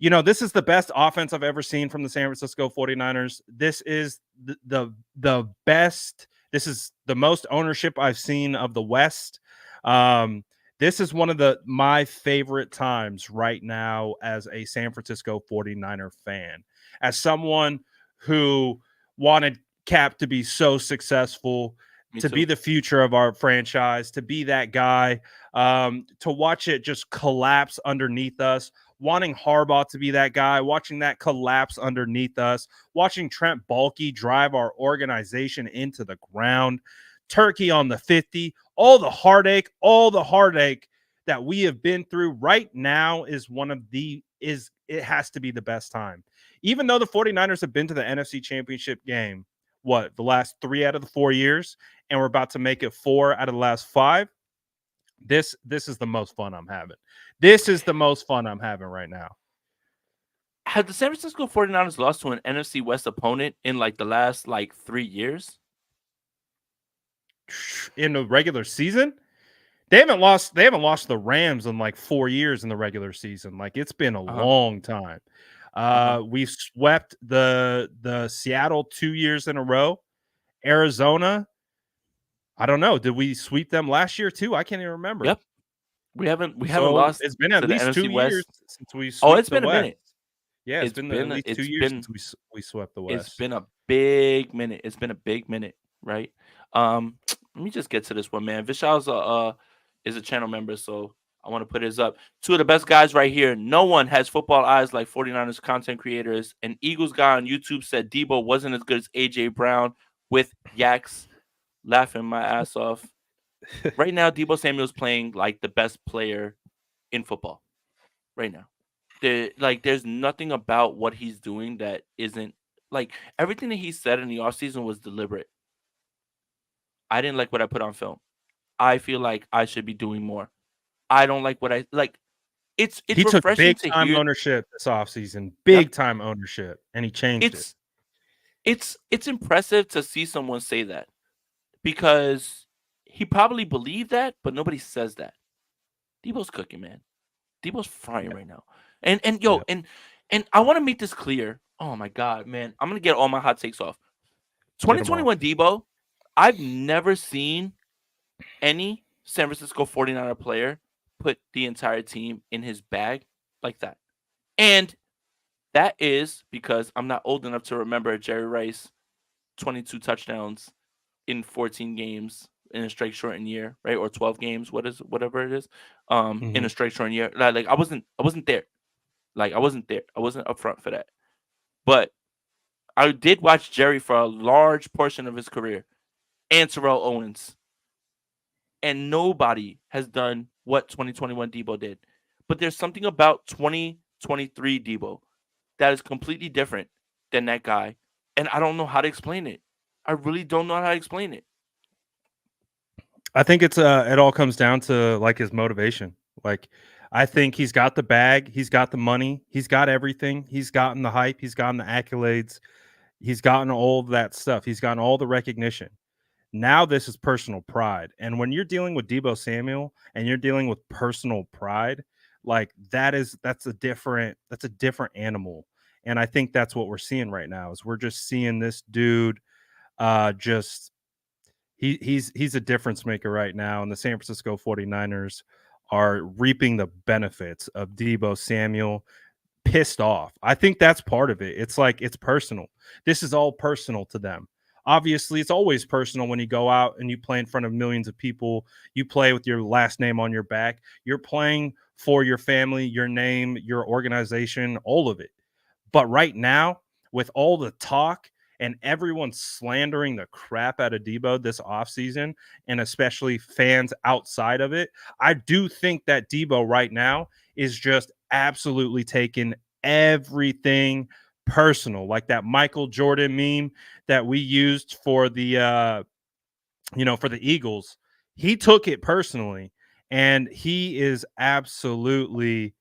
this is the best offense I've ever seen from the San Francisco 49ers. This is the best. This is the most ownership I've seen of the West. This is one of my favorite times right now as a San Francisco 49er fan, as someone who wanted Cap to be so successful, to be the future of our franchise, to be that guy, to watch it just collapse underneath us, wanting Harbaugh to be that guy, watching that collapse underneath us, watching Trent Baalke drive our organization into the ground, turkey on the 50, all the heartache that we have been through right now is it has to be the best time. Even though the 49ers have been to the NFC Championship game, the last 3 out of the 4 years, and we're about to make it 4 out of the last 5. This is the most fun I'm having. This is the most fun I'm having right now. Have the San Francisco 49ers lost to an NFC West opponent in like the last 3 years? In the regular season? They haven't lost the Rams in 4 years in the regular season. It's been a long time. We swept the Seattle 2 years in a row. Arizona, I don't know. Did we sweep them last year too? I can't even remember. Yep. We haven't lost. It's been at least 2 years since we swept. Oh, it's been a minute. Yeah, it's been at least 2 years since we swept the West. It's been a big minute. It's been a big minute, right? Let me just get to this one, man. Vishal's is a channel member, so I want to put his up. 2 of the best guys right here. No one has football eyes like 49ers content creators. An Eagles guy on YouTube said Deebo wasn't as good as AJ Brown with Yaks. Laughing my ass off. Right now, Deebo Samuel is playing like the best player in football. Right now, there's nothing about what he's doing that isn't everything that he said in the offseason was deliberate. I didn't like what I put on film. I feel like I should be doing more. I don't like what I like. It's he took refreshing big time ownership this offseason. Big time ownership, and he changed it. It's impressive to see someone say that, because he probably believed that, but nobody says that. Deebo's cooking, man. Deebo's frying right now. And I want to make this clear. Oh my God, man. I'm gonna get all my hot takes off. 2021 Deebo, I've never seen any San Francisco 49er player put the entire team in his bag like that. And that is because I'm not old enough to remember Jerry Rice 22 touchdowns in 14 games in a straight shortened year, right? Or 12 games, whatever it is, in Hmm. a straight shortened year. Like I wasn't there. Like I wasn't there. I wasn't up front for that. But I did watch Jerry for a large portion of his career and Terrell Owens. And nobody has done what 2021 Deebo did. But there's something about 2023 Deebo that is completely different than that guy. And I don't know how to explain it. I really don't know how to explain it. I think it all comes down to like his motivation. Like I think he's got the bag, he's got the money, he's got everything. He's gotten the hype, he's gotten the accolades, he's gotten all of that stuff. He's gotten all the recognition. Now this is personal pride. And when you're dealing with Deebo Samuel and you're dealing with personal pride, like that's a different animal. And I think that's what we're seeing right now is we're just seeing this dude just he's a difference maker right now, and the San Francisco 49ers are reaping the benefits of Deebo Samuel pissed off. I think that's part of it. It's like it's personal. This is all personal to them. Obviously, it's always personal when you go out and you play in front of millions of people. You play with your last name on your back. You're playing for your family, your name, your organization, all of it. But right now, with all the talk and everyone slandering the crap out of Deebo this offseason, and especially fans outside of it, I do think that Deebo right now is just absolutely taking everything personal. Like that Michael Jordan meme that we used for the for the Eagles. He took it personally and he is absolutely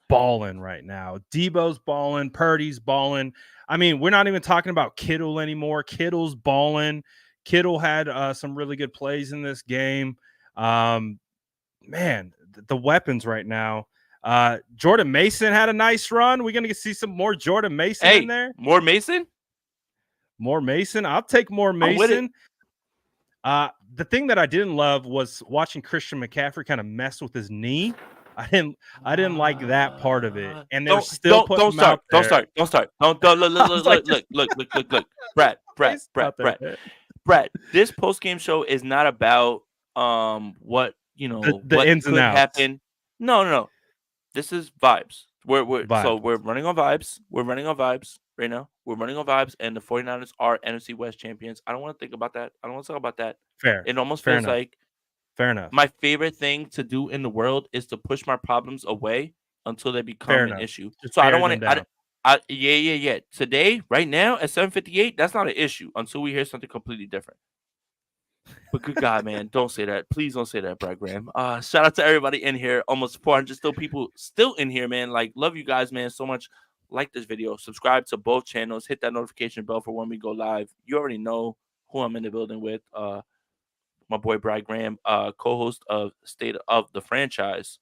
balling right now. Debo's balling, Purdy's balling. I mean, we're not even talking about Kittle anymore. Kittle's balling. Kittle had some really good plays in this game. Um, man, the weapons right now. Jordan Mason had a nice run. We're gonna see some more Jordan Mason in Hey, there. more Mason? More Mason. I'll take more I'm with it. Mason. The thing that I didn't love was watching Christian McCaffrey kind of mess with his knee. I didn't like that part of it, and they're Don't still don't putting don't him out start. Don't there. start. Don't start. Don't look I look was look like, look just look look look look look. Brad, Brad, place Brad, out there, Brad, man. Brad. This post game show is not about what The what ins and could outs happen. No, no, no. This is vibes. So vibes. we're running on vibes. We're running on vibes right now. We're running on vibes, and the 49ers are NFC West champions. I don't want to think about that. I don't want to talk about that. Fair, It almost fair feels enough, like fair enough, my favorite thing to do in the world is to push my problems away until they fair become an enough. issue. Just So I don't bear want them to. down. Yeah, yeah, yeah. Today, right now, at 7:58, that's not an issue until we hear something completely different. But good God, man, don't say that. Please don't say that, Brad Graham. Shout out to everybody in here. Almost 400 still people still in here, man. Like, love you guys, man, so much. Like this video, subscribe to both channels, hit that notification bell for when we go live. You already know who I'm in the building with. My boy Brad Graham, co-host of State of the Franchise.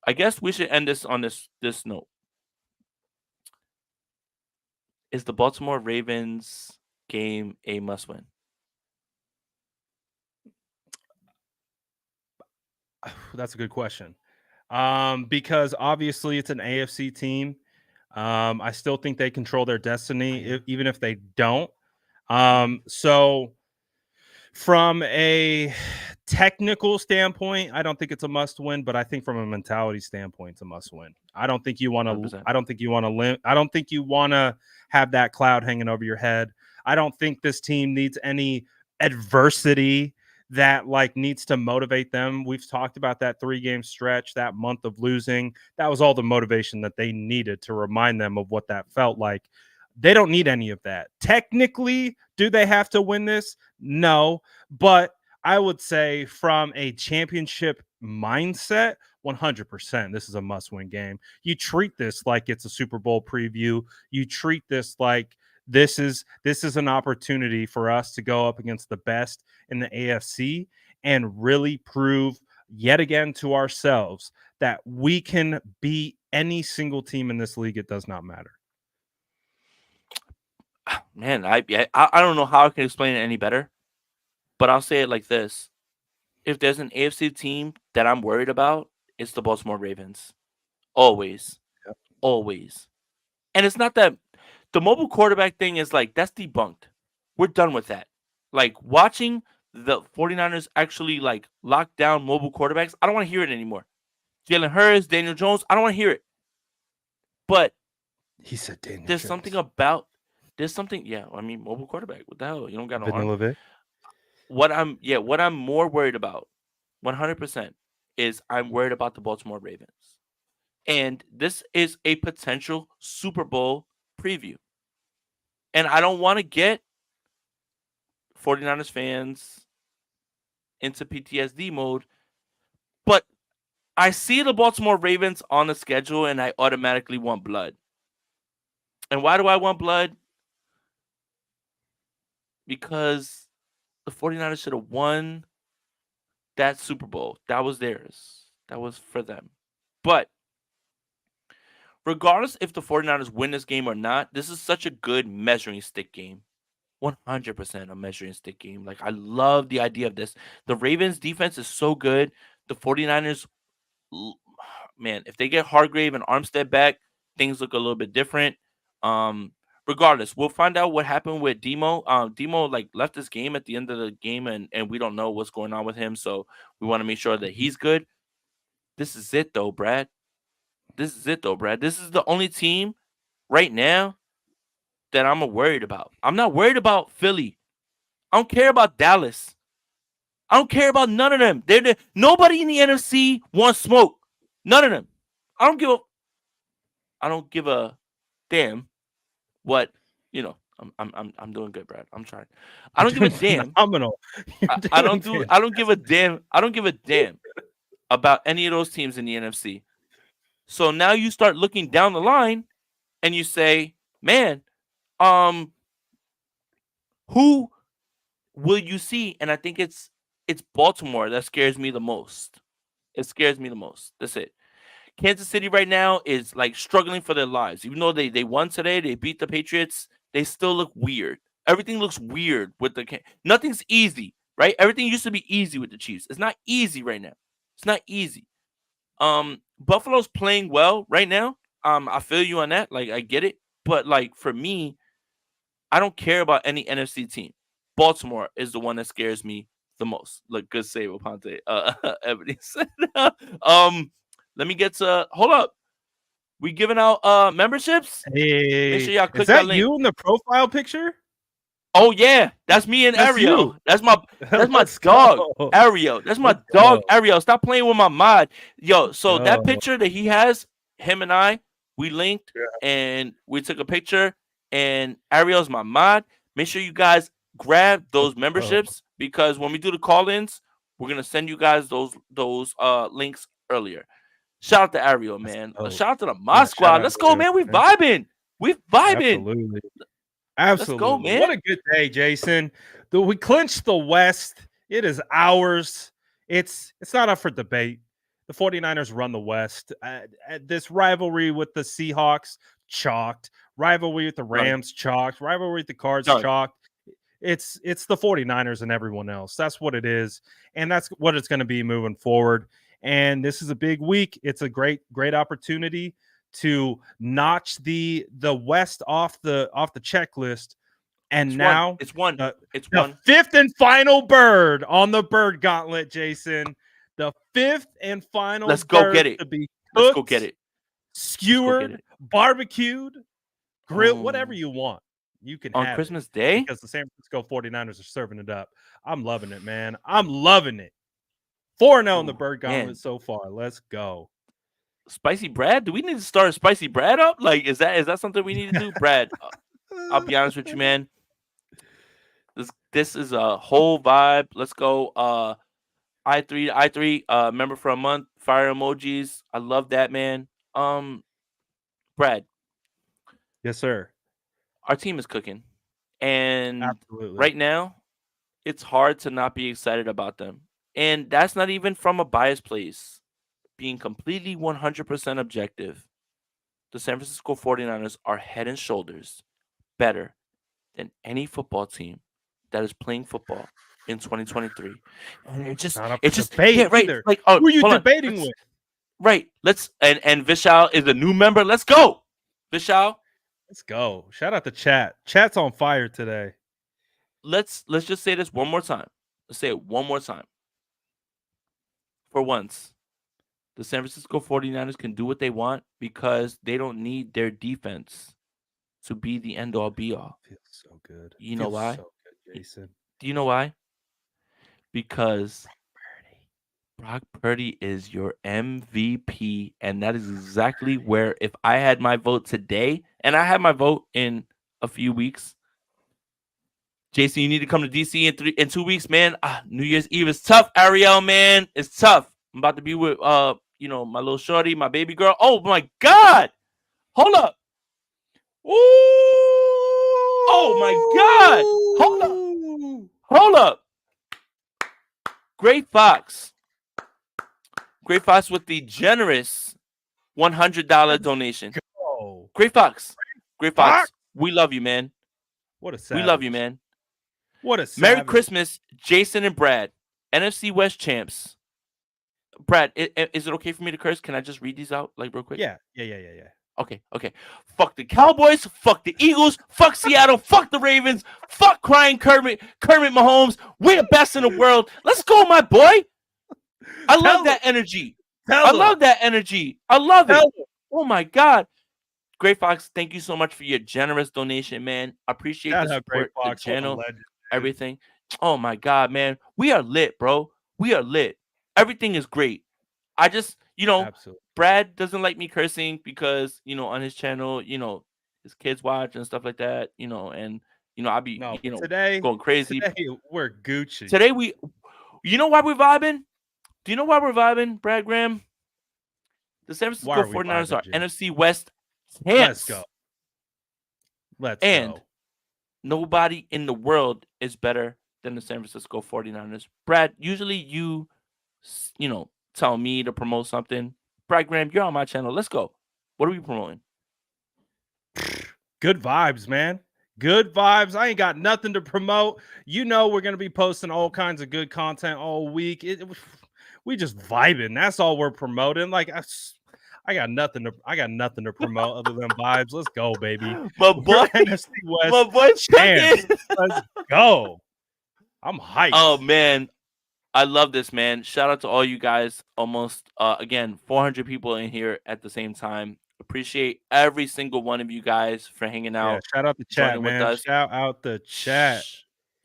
I guess we should end this on this note. Is the Baltimore Ravens game a must win? That's a good question. Because obviously it's an AFC team. I still think they control their destiny, even if they don't. So from a technical standpoint, I don't think it's a must win, but I think from a mentality standpoint, it's a must win. I don't think you want to. 100%. I don't think you want to. I don't think you want to have that cloud hanging over your head. I don't think this team needs any adversity that like needs to motivate them. We've talked about that 3-game stretch, that month of losing. That was all the motivation that they needed to remind them of what that felt like. They don't need any of that. Technically, do they have to win this? No, but I would say from a championship mindset, 100%, this is a must-win game. You treat this like it's a Super Bowl preview. You treat this like this is an opportunity for us to go up against the best in the AFC and really prove yet again to ourselves that we can beat any single team in this league. It does not matter. Man, I don't know how I can explain it any better, but I'll say it like this: if there's an AFC team that I'm worried about, it's the Baltimore Ravens. Always. Always. And it's not that the mobile quarterback thing is like that's debunked. We're done with that. Like watching the 49ers actually like lock down mobile quarterbacks, I don't want to hear it anymore. Jalen Hurts, Daniel Jones, I don't want to hear it. But He said Daniel there's something Jones. about there's something I mean mobile quarterback. What the hell? You don't got no arm. Vanilla Vic. What I'm more worried about 100% is I'm worried about the Baltimore Ravens. And this is a potential Super Bowl preview. And I don't want to get 49ers fans into PTSD mode, but I see the Baltimore Ravens on the schedule and I automatically want blood. And why do I want blood? Because the 49ers should have won that Super Bowl. That was theirs. That was for them. But regardless if the 49ers win this game or not, this is such a good measuring stick game. 100% a measuring stick game. Like, I love the idea of this. The Ravens defense is so good. The 49ers, man, if they get Hargrave and Armstead back, things look a little bit different. Um, Regardless, we'll find out what happened with Demo. Demo like left this game at the end of the game, and we don't know what's going on with him. So we want to make sure that Mhm. he's good. This is it though, Brad. This is it though, Brad. This is the only team right now that I'm worried about. I'm not worried about Philly. I don't care about Dallas. I don't care about none of them. Nobody in the NFC wants smoke. None of them. I don't give a I don't give a damn what I'm doing good, Brad. I'm trying. I You're don't give a doing damn. phenomenal. You're I doing don't do I don't give a fantastic. damn. I don't give a damn about any of those teams in the NFC. So now you start looking down the line and you say, man, um, who will you see? And I think it's Baltimore that scares me the most. It scares me the most. That's it. Kansas City right now is like struggling for their lives. Even though they won today, they beat the Patriots, they still look weird. Everything looks weird with nothing's easy, right? Everything used to be easy with the Chiefs. It's not easy right now. It's not easy. Buffalo's playing well right now. I feel you on that. Like I get it. But like for me, I don't care about any NFC team. Baltimore is the one that scares me the most. Look, good save, Aponte. Ebony said. um, Let me get to. Hold up. We giving out memberships. Make Hey, sure y'all is click that that link. you in the profile picture? Oh yeah, that's me and That's you. Ariel. That's my Let's dog go. Ariel. That's my Let's dog go. Ariel. Stop playing with my mod. Yo, Let's so that go. picture that he has, him and I, we linked Yeah, and we took a picture. And Ariel's my mod. Make sure you guys grab let's those go. memberships because when we do the call-ins, we're gonna send you guys those links earlier. Shout out to Ariel, Let's man. go. Shout out to the Yeah, mod shout squad. out Let's to go, you, man. We man. vibing. We vibing. Absolutely. Let's go, Absolutely. man. What a good day, Jason. We clinched the West. It is ours. It's not up for debate. The 49ers run the West. This rivalry with the Seahawks chalked. Rivalry with the Done. Rams chalked. Rivalry with the Cards Done. chalked. It's the 49ers and everyone else. That's what it is. And that's what it's going to be moving forward. And this is a big week. It's a great opportunity to notch the West off the checklist. And It's one. now It's one. the, It's the one. fifth and final bird on the bird gauntlet, Jason. The fifth and final Let's go get bird it. to be Let's go get cooked, it. Let's go get skewered, it. barbecued, grilled, whatever Oh, you want. You can on have it Christmas Day? because the San Francisco 49ers are serving it up. I'm loving it, man. I'm loving it. 4-0 in the Oh, bird gauntlet man. so far. Let's go. Spicy Brad? Do we need to start spicy Brad up? Like, is that something we need to do? Brad, I'll be honest with you, man. This is a whole vibe. Let's go. I3, member for a month, fire emojis. I love that, man. Brad, Yes, sir. our team is cooking. And Absolutely. right now, it's hard to not be excited about them. And that's not even from a biased place. Being completely 100% objective, the San Francisco 49ers are head and shoulders better than any football team that is playing football. in 2023. And It's not up it for just, debate yeah, right. either. Like, oh, Who are you hold on. debating with? Right. And Vishal is a new member. Let's go. Vishal, Let's go. Shout out to chat. Chat's on fire today. let's just say this one more time. Let's say it one more time. For once, the San Francisco 49ers can do what they want because they don't need their defense to be the end all be all. Feels so good. You know Feels why? so good, Jason. Do you know why? Because Brock Purdy is your MVP, and that is exactly where, if I had my vote today, and I had my vote in a few weeks, Jason, you need to come to DC in 2 weeks, man. New Year's Eve is tough, Ariel, man. It's tough. I'm about to be with my little shorty, my baby girl. Oh my God. Hold up. Ooh! Oh my God. Hold up. Hold up. Great Fox. Great Fox with the generous $100 donation. Go. Great Fox. Great Fox? Fox. We love you, man. What a We savage. love you, man. What a savage. Merry Christmas, Jason and Brad. NFC West champs. Brad, is it okay for me to curse? Can I just read these out like real quick? Yeah. Okay. Fuck the Cowboys. Fuck the Eagles. Fuck Seattle. Fuck the Ravens. Fuck crying Kermit Mahomes. We're the best in the world. Let's go, my boy. I love that energy. I love that energy. I love it. Oh my God. Great Fox, thank you so much for your generous donation, man. Appreciate the support, the channel, everything. Oh my God, man. We are lit, bro. We are lit. Everything is great. I just, Absolutely. Brad doesn't like me cursing because, on his channel, his kids watch and stuff like that, and, I'll be, today, going crazy. Today, we're Gucci. Today, you know why we're vibing? Do you know why we're vibing, Brad Graham? The San Francisco 49ers are NFC West champs. Let's go. Nobody in the world is better than the San Francisco 49ers. Brad, usually you tell me to promote something. Brad Graham, you're on my channel. Let's go. What are we promoting? Good vibes, man. Good vibes. I ain't got nothing to promote. We're going to be posting all kinds of good content all week. We just vibing. That's all we're promoting. Like, I got nothing to promote other than vibes. Let's go, baby. My boy, NFC West. My boy, Let's go. I'm hyped. Oh man, I love this, man. Shout out to all you guys. Almost again, 400 people in here at the same time. Appreciate every single one of you guys for hanging out. Yeah, shout out the chat, man. With us. Shout out the chat.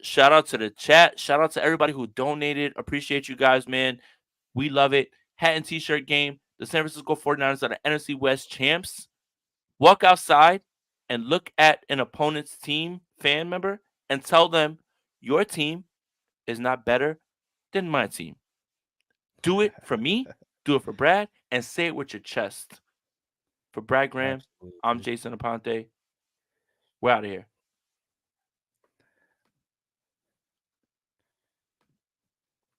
Shout out to the chat. Shout out to everybody who donated. Appreciate you guys, man. We love it. Hat and t-shirt game. The San Francisco 49ers are the NFC West champs. Walk outside and look at an opponent's team fan member and tell them your team is not better than my team. Do it for me. Do it for Brad. And say it with your chest. For Brad Graham, I'm Jason Aponte. We're out of here.